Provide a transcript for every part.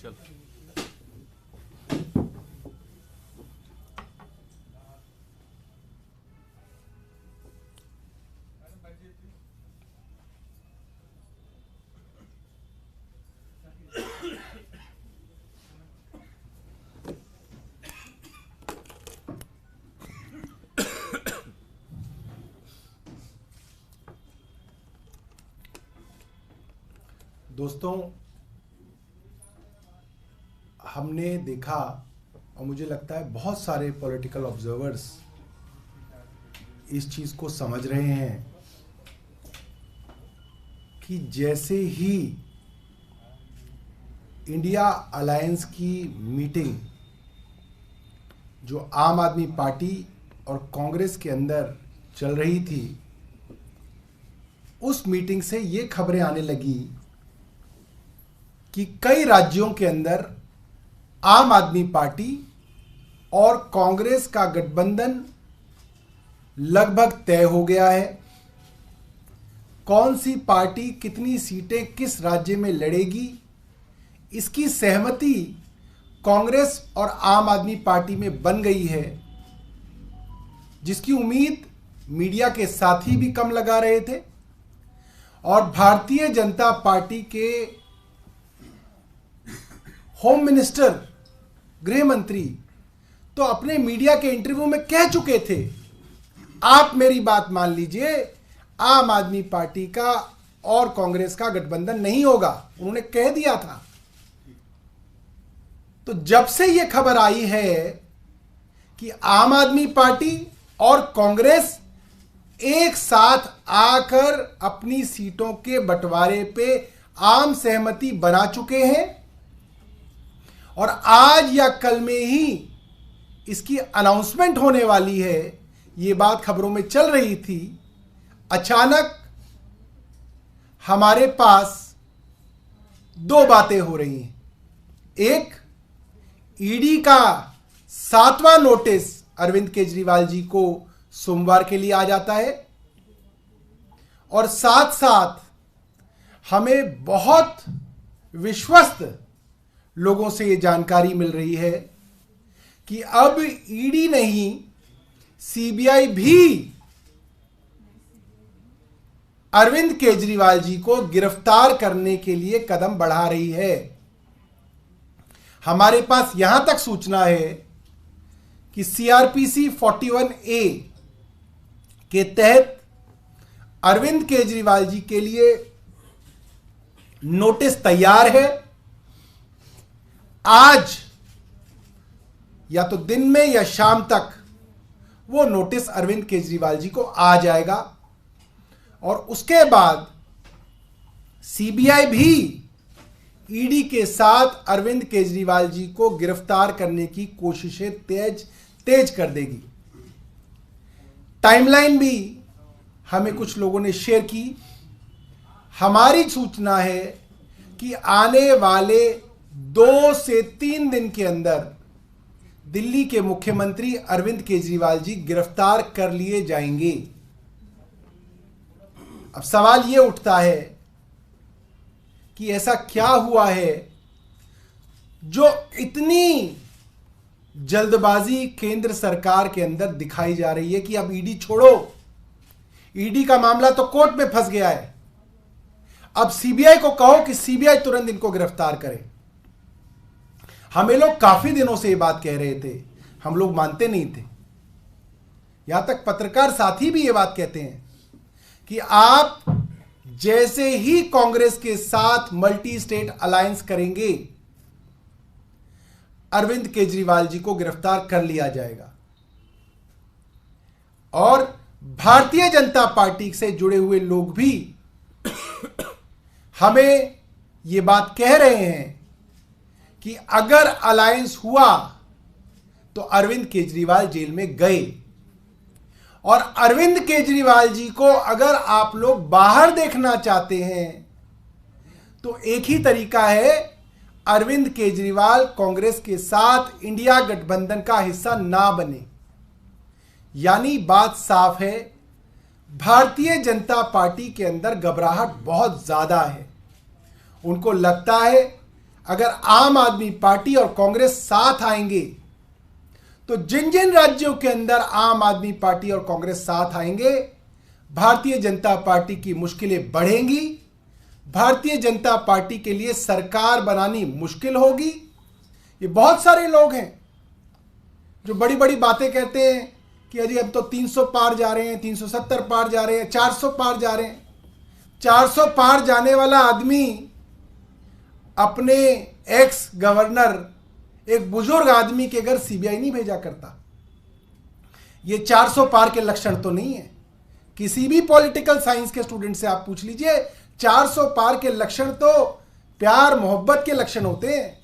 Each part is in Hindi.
चल। दोस्तों, हमने देखा और मुझे लगता है बहुत सारे पॉलिटिकल ऑब्जर्वर्स इस चीज को समझ रहे हैं कि जैसे ही इंडिया अलायंस की मीटिंग जो आम आदमी पार्टी और कांग्रेस के अंदर चल रही थी, उस मीटिंग से ये खबरें आने लगी कि कई राज्यों के अंदर आम आदमी पार्टी और कांग्रेस का गठबंधन लगभग तय हो गया है। कौन सी पार्टी कितनी सीटें किस राज्य में लड़ेगी, इसकी सहमति कांग्रेस और आम आदमी पार्टी में बन गई है, जिसकी उम्मीद मीडिया के साथी भी कम लगा रहे थे। और भारतीय जनता पार्टी के होम मिनिस्टर, गृह मंत्री तो अपने मीडिया के इंटरव्यू में कह चुके थे, आप मेरी बात मान लीजिए, आम आदमी पार्टी का और कांग्रेस का गठबंधन नहीं होगा, उन्होंने कह दिया था। तो जब से यह खबर आई है कि आम आदमी पार्टी और कांग्रेस एक साथ आकर अपनी सीटों के बंटवारे पे आम सहमति बना चुके हैं और आज या कल में ही इसकी अनाउंसमेंट होने वाली है, ये बात खबरों में चल रही थी। अचानक हमारे पास दो बातें हो रही हैं। एक, ईडी का 7वां नोटिस अरविंद केजरीवाल जी को सोमवार के लिए आ जाता है और साथ साथ हमें बहुत विश्वस्त लोगों से यह जानकारी मिल रही है कि अब ईडी नहीं, सीबीआई भी अरविंद केजरीवाल जी को गिरफ्तार करने के लिए कदम बढ़ा रही है। हमारे पास यहां तक सूचना है कि सीआरपीसी 41A के तहत अरविंद केजरीवाल जी के लिए नोटिस तैयार है। आज या तो दिन में या शाम तक वो नोटिस अरविंद केजरीवाल जी को आ जाएगा और उसके बाद सीबीआई भी ईडी के साथ अरविंद केजरीवाल जी को गिरफ्तार करने की कोशिशें तेज कर देगी। टाइमलाइन भी हमें कुछ लोगों ने शेयर की। हमारी सूचना है कि आने वाले 2 से 3 दिन के अंदर दिल्ली के मुख्यमंत्री अरविंद केजरीवाल जी गिरफ्तार कर लिए जाएंगे। अब सवाल यह उठता है कि ऐसा क्या हुआ है जो इतनी जल्दबाजी केंद्र सरकार के अंदर दिखाई जा रही है कि अब ईडी छोड़ो, ईडी का मामला तो कोर्ट में फंस गया है, अब सीबीआई को कहो कि सीबीआई तुरंत इनको गिरफ्तार करे। हमें लोग काफी दिनों से ये बात कह रहे थे, हम लोग मानते नहीं थे। यहां तक पत्रकार साथी भी ये बात कहते हैं कि आप जैसे ही कांग्रेस के साथ मल्टी स्टेट अलायंस करेंगे, अरविंद केजरीवाल जी को गिरफ्तार कर लिया जाएगा। और भारतीय जनता पार्टी से जुड़े हुए लोग भी हमें यह बात कह रहे हैं कि अगर अलायंस हुआ तो अरविंद केजरीवाल जेल में गए, और अरविंद केजरीवाल जी को अगर आप लोग बाहर देखना चाहते हैं तो एक ही तरीका है, अरविंद केजरीवाल कांग्रेस के साथ इंडिया गठबंधन का हिस्सा ना बने। यानी बात साफ है, भारतीय जनता पार्टी के अंदर घबराहट बहुत ज्यादा है। उनको लगता है अगर आम आदमी पार्टी और कांग्रेस साथ आएंगे तो जिन जिन राज्यों के अंदर आम आदमी पार्टी और कांग्रेस साथ आएंगे, भारतीय जनता पार्टी की मुश्किलें बढ़ेंगी, भारतीय जनता पार्टी के लिए सरकार बनानी मुश्किल होगी। ये बहुत सारे लोग हैं जो बड़ी बड़ी बातें कहते हैं कि अजी अब तो 300 पार जा रहे हैं, 370 पार जा रहे हैं, 400 पार जा रहे हैं। 400 पार जाने वाला आदमी अपने एक्स गवर्नर, एक बुजुर्ग आदमी के घर सीबीआई नहीं भेजा करता। ये 400 पार के लक्षण तो नहीं है। किसी भी पॉलिटिकल साइंस के स्टूडेंट से आप पूछ लीजिए, 400 पार के लक्षण तो प्यार मोहब्बत के लक्षण होते हैं।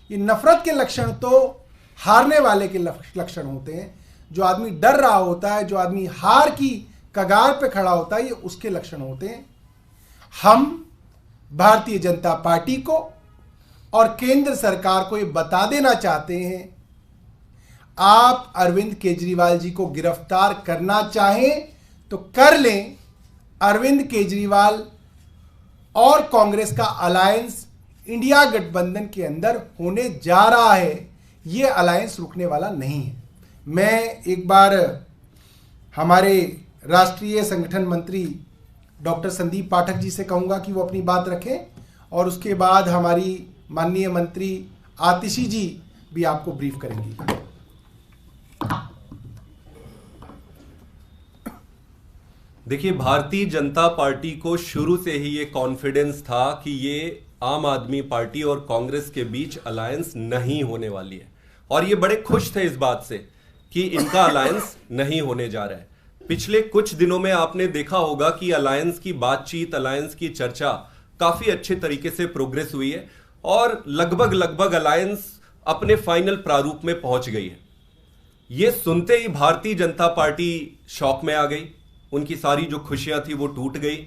ये नफरत के लक्षण तो हारने वाले के लक्षण होते हैं। जो आदमी डर रहा होता है, जो आदमी हार की कगार पे खड़ा होता है, ये उसके लक्षण होते हैं। हम भारतीय जनता पार्टी को और केंद्र सरकार को ये बता देना चाहते हैं, आप अरविंद केजरीवाल जी को गिरफ्तार करना चाहें तो कर लें। अरविंद केजरीवाल और कांग्रेस का अलायंस इंडिया गठबंधन के अंदर होने जा रहा है। यह अलायंस रुकने वाला नहीं है। मैं एक बार हमारे राष्ट्रीय संगठन मंत्री डॉक्टर संदीप पाठक जी से कहूंगा कि वो अपनी बात रखें, और उसके बाद हमारी माननीय मंत्री आतिशी जी भी आपको ब्रीफ करेंगी। देखिए, भारतीय जनता पार्टी को शुरू से ही ये कॉन्फिडेंस था कि ये आम आदमी पार्टी और कांग्रेस के बीच अलायंस नहीं होने वाली है, और ये बड़े खुश थे इस बात से कि इनका अलायंस नहीं होने जा रहा है। पिछले कुछ दिनों में आपने देखा होगा कि अलायंस की बातचीत, अलायंस की चर्चा काफी अच्छे तरीके से प्रोग्रेस हुई है और लगभग अलायंस अपने फाइनल प्रारूप में पहुंच गई है। ये सुनते ही भारतीय जनता पार्टी शॉक में आ गई, उनकी सारी जो खुशियां थी वो टूट गई।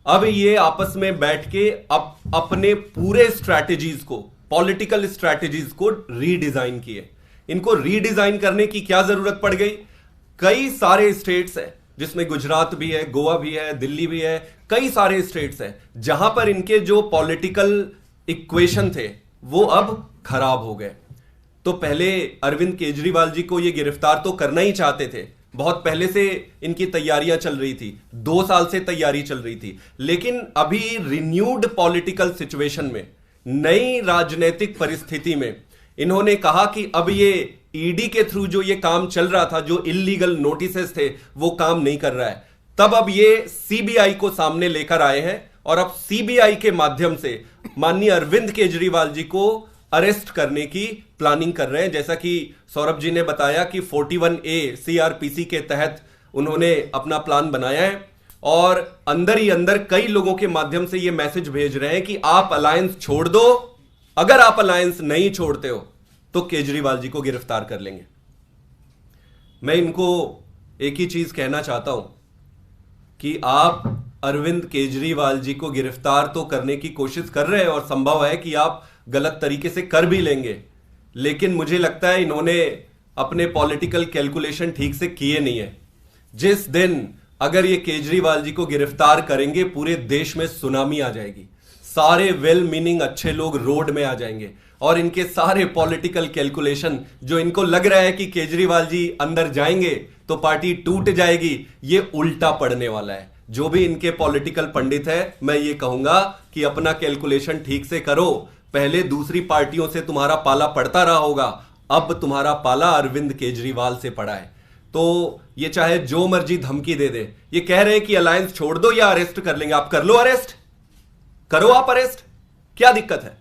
अब ये आपस में बैठ के अपने पूरे स्ट्रैटेजीज को, पॉलिटिकल स्ट्रैटेजीज को रीडिजाइन किए। इनको रीडिजाइन करने की क्या जरूरत पड़ गई? कई सारे स्टेट्स हैं, जिसमें गुजरात भी है, गोवा भी है, दिल्ली भी है, कई सारे स्टेट्स हैं जहां पर इनके जो पॉलिटिकल इक्वेशन थे वो अब खराब हो गए। तो पहले अरविंद केजरीवाल जी को ये गिरफ्तार तो करना ही चाहते थे, बहुत पहले से इनकी तैयारियां चल रही थी, 2 साल से तैयारी चल रही थी। लेकिन अभी रिन्यूड पॉलिटिकल सिचुएशन में, नई राजनीतिक परिस्थिति में इन्होंने कहा कि अब ये ईडी के थ्रू जो ये काम चल रहा था, जो इल्लीगल नोटिसेस थे, वो काम नहीं कर रहा है। तब अब ये सीबीआई को सामने लेकर आए हैं और अब सीबीआई के माध्यम से माननीय अरविंद केजरीवाल जी को अरेस्ट करने की प्लानिंग कर रहे हैं। जैसा कि सौरभ जी ने बताया कि 41A सीआरपीसी के तहत उन्होंने अपना प्लान बनाया है और अंदर ही अंदर कई लोगों के माध्यम से ये मैसेज भेज रहे हैं कि आप अलायंस छोड़ दो, अगर आप अलायंस नहीं छोड़ते हो तो केजरीवाल जी को गिरफ्तार कर लेंगे। मैं इनको एक ही चीज कहना चाहता हूं कि आप अरविंद केजरीवाल जी को गिरफ्तार तो करने की कोशिश कर रहे हैं और संभव है कि आप गलत तरीके से कर भी लेंगे, लेकिन मुझे लगता है इन्होंने अपने पॉलिटिकल कैलकुलेशन ठीक से किए नहीं है। जिस दिन अगर ये केजरीवाल जी को गिरफ्तार करेंगे, पूरे देश में सुनामी आ जाएगी, सारे वेल मीनिंग अच्छे लोग रोड में आ जाएंगे और इनके सारे पॉलिटिकल कैलकुलेशन, जो इनको लग रहा है कि केजरीवाल जी अंदर जाएंगे तो पार्टी टूट जाएगी, ये उल्टा पड़ने वाला है। जो भी इनके पॉलिटिकल पंडित है, मैं ये कहूंगा कि अपना कैलकुलेशन ठीक से करो। पहले दूसरी पार्टियों से तुम्हारा पाला पड़ता रहा होगा, अब तुम्हारा पाला अरविंद केजरीवाल से पड़ा है। तो ये चाहे जो मर्जी धमकी दे दे, ये कह रहे हैं कि अलायंस छोड़ दो या अरेस्ट कर लेंगे। आप कर लो अरेस्ट, करो आप अरेस्ट, क्या दिक्कत है?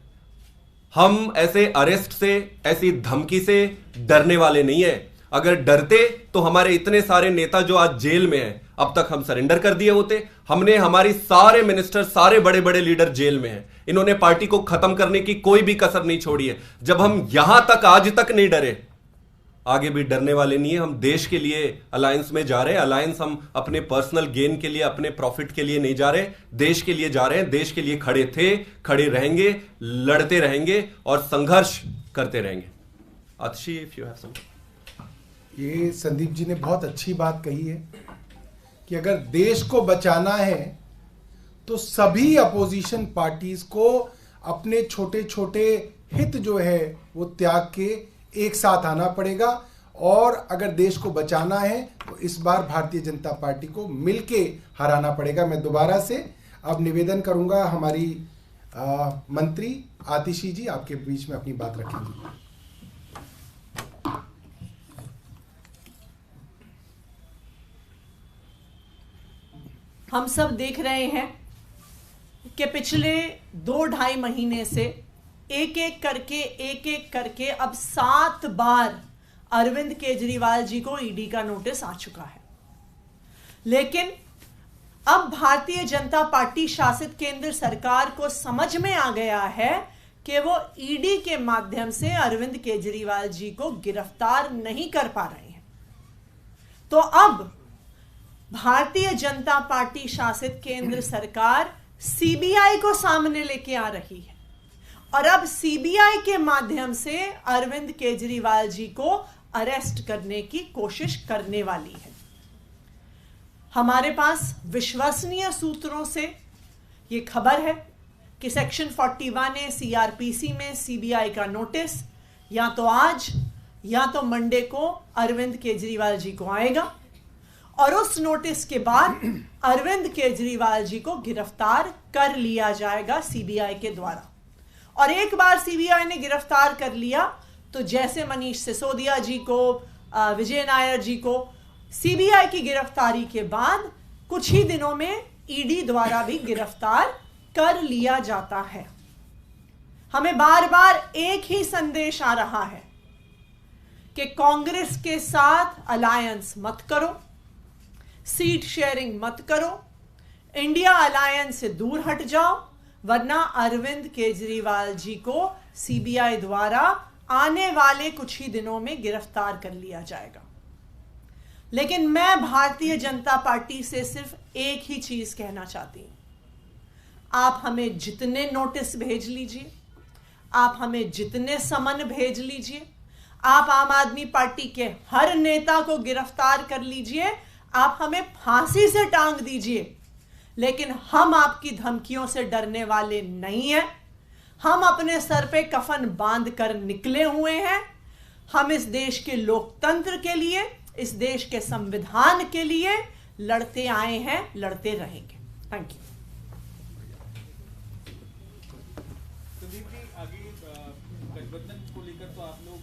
हम ऐसे अरेस्ट से, ऐसी धमकी से डरने वाले नहीं है। अगर डरते तो हमारे इतने सारे नेता जो आज जेल में हैं, अब तक हम सरेंडर कर दिए होते। हमने हमारी सारे मिनिस्टर, सारे बड़े बड़े लीडर जेल में हैं। इन्होंने पार्टी को खत्म करने की कोई भी कसर नहीं छोड़ी है। जब हम यहां तक आज तक नहीं डरे, आगे भी डरने वाले नहीं है। हम देश के लिए अलायंस में जा रहे हैं। अलायंस हम अपने पर्सनल गेन के लिए, अपने प्रॉफिट के लिए नहीं जा रहे, देश के लिए जा रहे हैं। देश के लिए खड़े थे, खड़े रहेंगे, लड़ते रहेंगे और संघर्ष करते रहेंगे। आतिशी, इफ यू हैव समथिंग। ये संदीप जी ने बहुत अच्छी बात कही है कि अगर देश को बचाना है तो सभी अपोजिशन पार्टीज को अपने छोटे छोटे हित जो है वो त्याग के एक साथ आना पड़ेगा और अगर देश को बचाना है तो इस बार भारतीय जनता पार्टी को मिलके हराना पड़ेगा। मैं दोबारा से अब निवेदन करूंगा, हमारी मंत्री आतिशी जी आपके बीच में अपनी बात रखेंगी। हम सब देख रहे हैं कि पिछले 2-2.5 महीने से एक एक करके अब 7 बार अरविंद केजरीवाल जी को ईडी का नोटिस आ चुका है। लेकिन अब भारतीय जनता पार्टी शासित केंद्र सरकार को समझ में आ गया है कि वो ईडी के माध्यम से अरविंद केजरीवाल जी को गिरफ्तार नहीं कर पा रहे हैं। तो अब भारतीय जनता पार्टी शासित केंद्र सरकार सीबीआई को सामने लेके आ रही है और अब सीबीआई के माध्यम से अरविंद केजरीवाल जी को अरेस्ट करने की कोशिश करने वाली है। हमारे पास विश्वसनीय सूत्रों से यह खबर है कि सेक्शन 41A सीआरपीसी में सीबीआई का नोटिस या तो आज या तो मंडे को अरविंद केजरीवाल जी को आएगा और उस नोटिस के बाद अरविंद केजरीवाल जी को गिरफ्तार कर लिया जाएगा सीबीआई के द्वारा। और एक बार सीबीआई ने गिरफ्तार कर लिया तो जैसे मनीष सिसोदिया जी को, विजय नायर जी को सीबीआई की गिरफ्तारी के बाद कुछ ही दिनों में ईडी द्वारा भी गिरफ्तार कर लिया जाता है। हमें बार बार एक ही संदेश आ रहा है कि कांग्रेस के साथ अलायंस मत करो, सीट शेयरिंग मत करो, इंडिया अलायंस से दूर हट जाओ, वरना अरविंद केजरीवाल जी को सीबीआई द्वारा आने वाले कुछ ही दिनों में गिरफ्तार कर लिया जाएगा। लेकिन मैं भारतीय जनता पार्टी से सिर्फ एक ही चीज कहना चाहती हूं, आप हमें जितने नोटिस भेज लीजिए, आप हमें जितने समन भेज लीजिए, आप आम आदमी पार्टी के हर नेता को गिरफ्तार कर लीजिए, आप हमें फांसी से टांग दीजिए, लेकिन हम आपकी धमकियों से डरने वाले नहीं हैं। हम अपने सर पे कफन बांध कर निकले हुए हैं। हम इस देश के लोकतंत्र के लिए, इस देश के संविधान के लिए लड़ते आए हैं, लड़ते रहेंगे। Thank you. संदीप जी, आगे गठबंधन को लेकर तो आप लोग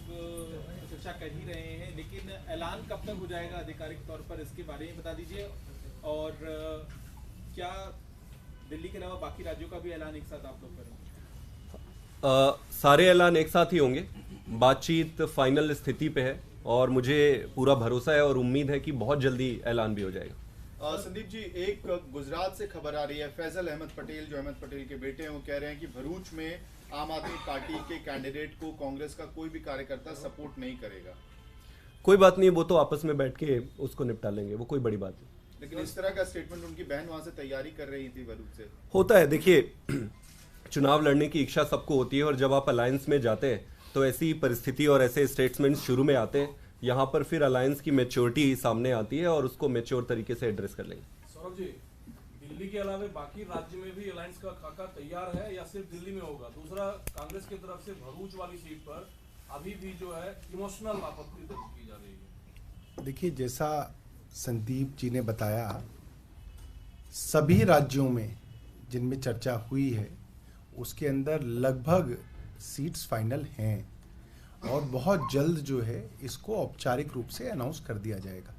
चर्चा कर ही रहे हैं, लेकिन ऐलान कब तक हो जाएगा आधिकारिक तौर पर, इसके बारे में बता दीजिए। और क्या दिल्ली के अलावा बाकी राज्यों का भी ऐलान एक साथ आप लोग करेंगे? सारे ऐलान एक साथ ही होंगे। बातचीत फाइनल स्थिति पे है और मुझे पूरा भरोसा है और उम्मीद है कि बहुत जल्दी ऐलान भी हो जाएगा। संदीप जी, एक गुजरात से खबर आ रही है, फैजल अहमद पटेल जो अहमद पटेल के बेटे हैं, वो कह रहे हैं कि भरूच में आम आदमी पार्टी के कैंडिडेट को कांग्रेस का कोई भी कार्यकर्ता सपोर्ट नहीं करेगा। कोई बात नहीं, वो तो आपस में बैठ के उसको निपटा लेंगे, वो कोई बड़ी बात नहीं। लेकिन इस तरह का स्टेटमेंट उनकी बहन वहां से तैयारी कर रही थी भरूच से। होता है, देखिए चुनाव लड़ने की इच्छा सबको होती है और जब आप अलायंस में जाते हैं तो ऐसी परिस्थिति और ऐसे स्टेटमेंट्स शुरू में आते हैं। यहाँ पर फिर अलायंस की मैच्योरिटी सामने आती है और उसको मैच्योर तरीके से एड्रेस कर लेंगे। सौरभ जी, दिल्ली के अलावा बाकी राज्य में भी अलायंस का खाका तैयार है या सिर्फ दिल्ली में होगा? दूसरा, कांग्रेस की तरफ से भरूच वाली सीट पर अभी भी जो है इमोशनल आपत्ति दर्ज की जा रही है। देखिए, जैसा संदीप जी ने बताया, सभी राज्यों में जिनमें चर्चा हुई है उसके अंदर लगभग सीट्स फाइनल हैं और बहुत जल्द जो है इसको औपचारिक रूप से अनाउंस कर दिया जाएगा।